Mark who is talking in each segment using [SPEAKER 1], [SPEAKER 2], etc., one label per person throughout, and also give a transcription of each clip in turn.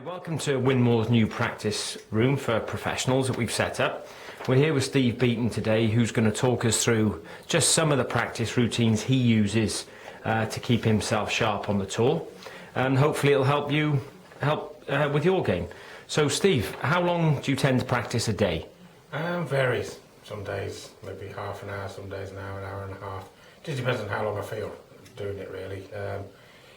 [SPEAKER 1] Welcome to Winmau's new practice room for professionals that we've set up. We're here with Steve Beaton today, who's going to talk us through just some of the practice routines he uses to keep himself sharp on the tour, and hopefully it'll help you with your game. So Steve, how long do you tend to practice a day?
[SPEAKER 2] Varies. Some days maybe half an hour, some days an hour and a half. Just depends on how long I feel doing it really.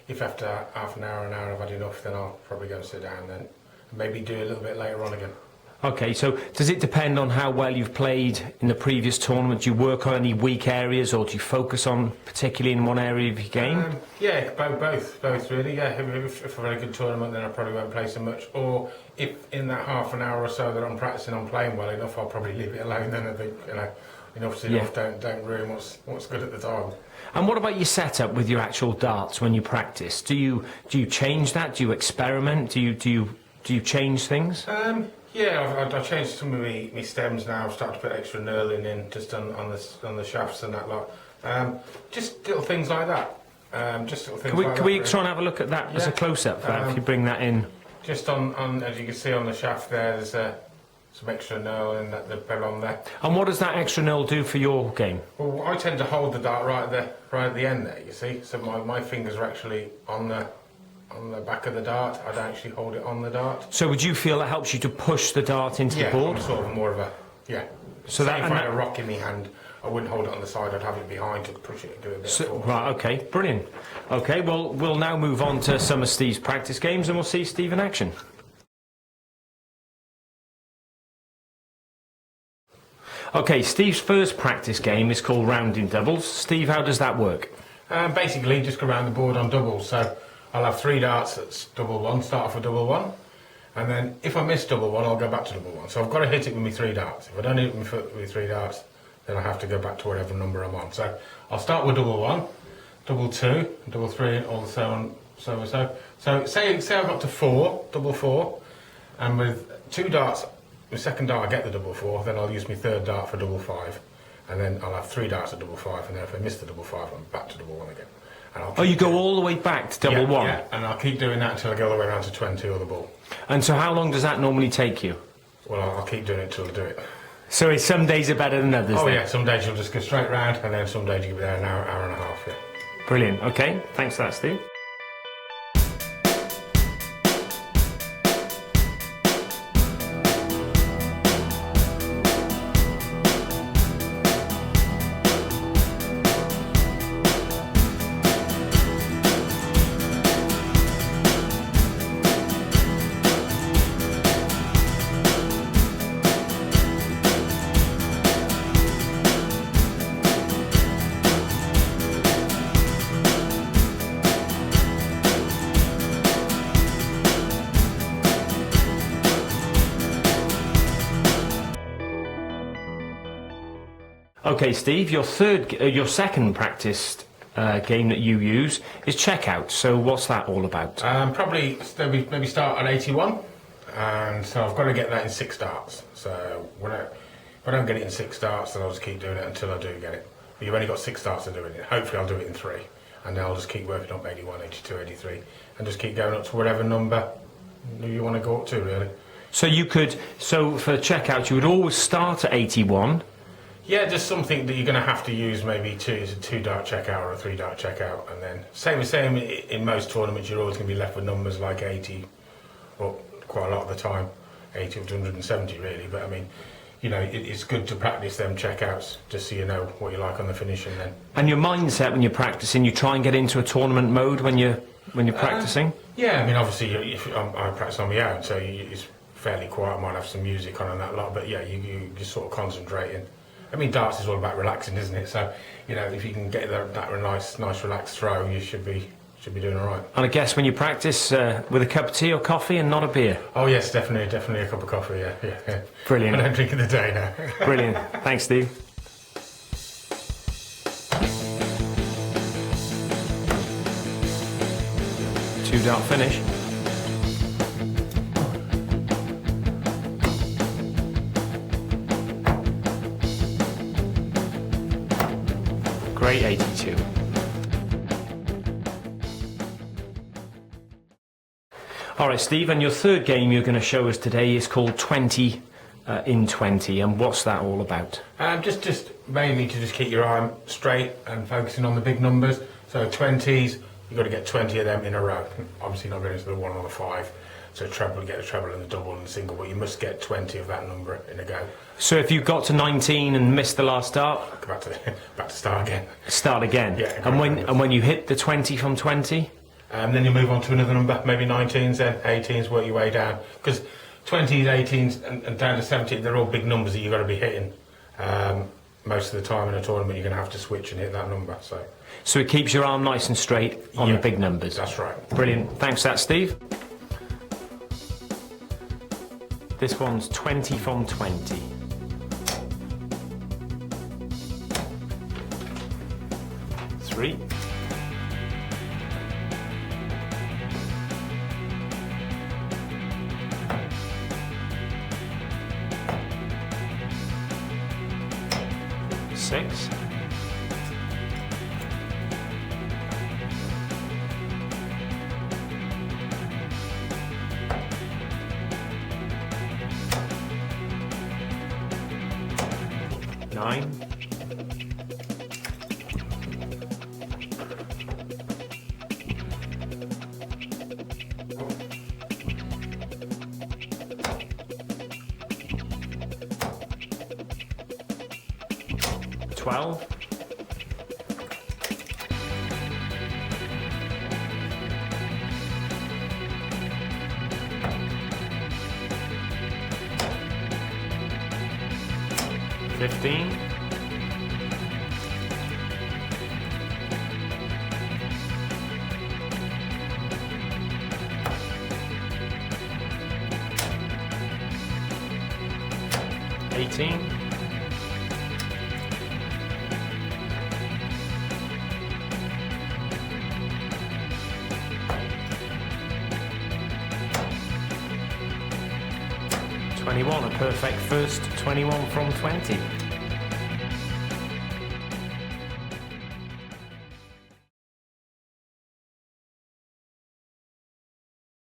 [SPEAKER 2] If after half an hour I've had enough, then I'll probably go and sit down then. Maybe do a little bit later on again.
[SPEAKER 1] Okay, so does it depend on how well you've played in the previous tournament? Do you work on any weak areas, or do you focus on particularly in one area of your game?
[SPEAKER 2] Yeah, both really. Yeah, if I've had a good tournament, then I probably won't play so much. Or if in that half an hour or so that I'm practicing, I'm playing well enough, I'll probably leave it alone. Then I think, enough's enough. Don't ruin what's good at the time.
[SPEAKER 1] And what about your setup with your actual darts when you practice? Do you change that? Do you experiment? Do you change things?
[SPEAKER 2] Yeah, I've changed some of my stems now. I've started to put extra knurling in just on the shafts and that lot. Just little things like that. Just little things.
[SPEAKER 1] Can we try and have a look at that as a close-up? If you bring that in.
[SPEAKER 2] Just on as you can see on the shaft there, there's some extra knurl and the bell on there. And
[SPEAKER 1] what does that extra knurl do for your game?
[SPEAKER 2] Well, I tend to hold the dart right at the end there. You see, so my fingers are actually on the back of the dart. I don't actually hold it on the dart.
[SPEAKER 1] So would you feel that helps you to push the dart into the board?
[SPEAKER 2] Yeah, sort of more of a So that, if I had a rock in my hand, I wouldn't hold it on the side. I'd have it behind to push it and do a bit of force.
[SPEAKER 1] Right. Okay. Brilliant. Okay. Well, we'll now move on to some of Steve's practice games, and we'll see Steve in action. Okay, Steve's first practice game is called rounding doubles. Steve, how does that work?
[SPEAKER 2] Basically, just go around the board on doubles. So I'll have 3 darts that's double one, start off with double one, and then if I miss double one, I'll go back to double one. So I've got to hit it with my 3 darts. If I don't hit it with 3 darts, then I have to go back to whatever number I'm on. So I'll start with double one, double two, double three, and all so on, so and so. So say I got to 4, double 4, and with 2 darts, the second dart I get the double 4, then I'll use my 3rd dart for double 5, and then I'll have 3 darts at double 5, and then if I miss the double 5, I'm back to double 1 again. And
[SPEAKER 1] you go all the way back to double 1?
[SPEAKER 2] Yeah, and I'll keep doing that until I go all the way around to 20 or the ball.
[SPEAKER 1] And so how long does that normally take you?
[SPEAKER 2] Well, I'll keep doing it until I do it.
[SPEAKER 1] So some days are better than others?
[SPEAKER 2] Oh yeah, some days you'll just go straight round, and then some days you'll be there an hour and a half, yeah.
[SPEAKER 1] Brilliant, okay, thanks for that, Steve. Okay, Steve, your second practiced game that you use is checkout. So what's that all about?
[SPEAKER 2] Probably maybe start at 81, and so I've got to get that in 6 darts. So if I don't get it in 6 darts, then I'll just keep doing it until I do get it. But you've only got 6 darts to do it in. Hopefully I'll do it in 3, and then I'll just keep working up 81, 82, 83, and just keep going up to whatever number you want to go up to, really.
[SPEAKER 1] So for checkout, you would always start at 81.
[SPEAKER 2] Yeah, just something that you're going to have to use, maybe 2 dart checkout or a 3 dart checkout, and then same in most tournaments you're always going to be left with numbers like 80, well, quite a lot of the time 80 up to 170 really, but I mean, it's good to practice them checkouts just so you know what you like on the finish. And your
[SPEAKER 1] mindset when you're practicing, you try and get into a tournament mode when you're practicing?
[SPEAKER 2] Yeah, I mean obviously I practice on my own, so it's fairly quiet. I might have some music on and that lot, but yeah, you just sort of concentrating. I mean, darts is all about relaxing, isn't it? So, if you can get that nice relaxed throw, you should be doing all right.
[SPEAKER 1] And I guess when you practice with a cup of tea or coffee and not a beer.
[SPEAKER 2] Oh yes, definitely a cup of coffee. Yeah.
[SPEAKER 1] Brilliant.
[SPEAKER 2] I don't drink in the day now.
[SPEAKER 1] Brilliant. Thanks, Steve. Two-dart finish. Great 82. All right, Steve, and your third game you're going to show us today is called 20 in 20, and what's that all about?
[SPEAKER 2] Just mainly to just keep your arm straight and focusing on the big numbers. So 20s, you've got to get 20 of them in a row. Obviously not going into the 1 or the 5. So treble, you get a treble and a double and a single, but you must get 20 of that number in a go.
[SPEAKER 1] So if you got to 19 and missed the last dart,
[SPEAKER 2] Go back to start again.
[SPEAKER 1] start again.
[SPEAKER 2] Yeah,
[SPEAKER 1] and when you hit the 20 from 20,
[SPEAKER 2] Then you move on to another number, maybe 19s, then 18s, work your way down. Because 20s, 18s, and down to 17, they're all big numbers that you've got to be hitting. Most of the time in a tournament, you're going to have to switch and hit that number.
[SPEAKER 1] so it keeps your arm nice and straight on the big numbers.
[SPEAKER 2] That's right.
[SPEAKER 1] Brilliant. Thanks for that, Steve. This one's 20 from 20. Three. Six. Nine. Twelve. 15. 18. 21, a perfect first 21 from 20.